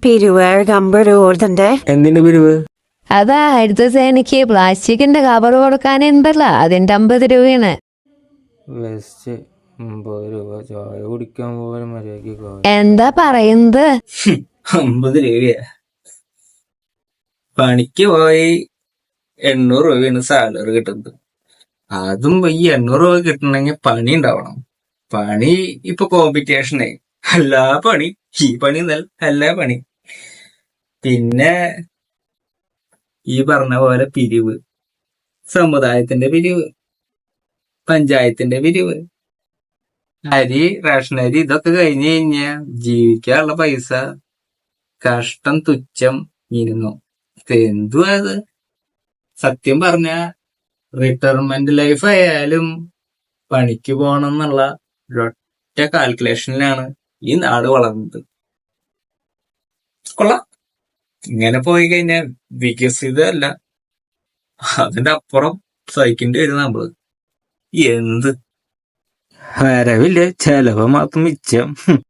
പിരിവ് 50 രൂപന്റെ. എന്തിന്റെ പിരിവ്? അതാ അടുത്ത സേനയ്ക്ക് പ്ലാസ്റ്റിക്കിന്റെ കവർ കൊടുക്കാനുണ്ടല്ലോ, അതിന്റെ 50 രൂപയാണ്. വെസ്റ്റ് 50 രൂപ. ചായ കുടിക്കാൻ പോലും മര്യാദക്ക്. എന്താ പറയുന്നത്? 50 രൂപയാ? പണിക്ക് പോയി 800 രൂപയാണ് സാലറി കിട്ടുന്നത്. അതും ഈ 800 രൂപ കിട്ടണമെങ്കിൽ പണി ഉണ്ടാവണം. പണി ഇപ്പൊ കോമ്പറ്റീഷനായി. എല്ലാ പണി, ഈ പണി എല്ലാ പണി. പിന്നെ ഈ പറഞ്ഞ പോലെ പിരിവ്, സമുദായത്തിന്റെ പിരിവ്, പഞ്ചായത്തിന്റെ പിരിവ്, അരി, റേഷൻ അരി, ഇതൊക്കെ കഴിഞ്ഞു കഴിഞ്ഞാ ജീവിക്കാനുള്ള പൈസ കഷ്ടം തുച്ഛം മിനിമം. എന്തുവാ അത്? സത്യം പറഞ്ഞ റിട്ടയർമെന്റ് ലൈഫ് ആയാലും പണിക്ക് പോകണം എന്നുള്ള ഒരൊറ്റ കാൽക്കുലേഷനിലാണ് ഈ നാട് വളർന്നത്. കൊള്ളാം. ഇങ്ങനെ പോയി കഴിഞ്ഞാൽ വികസിതമല്ല, അതിന്റെ അപ്പുറം സഹിക്കേണ്ടി വരും നമ്മള്. എന്ത് വരവില്ല, ചെലവ് മാത്രം മിച്ചം.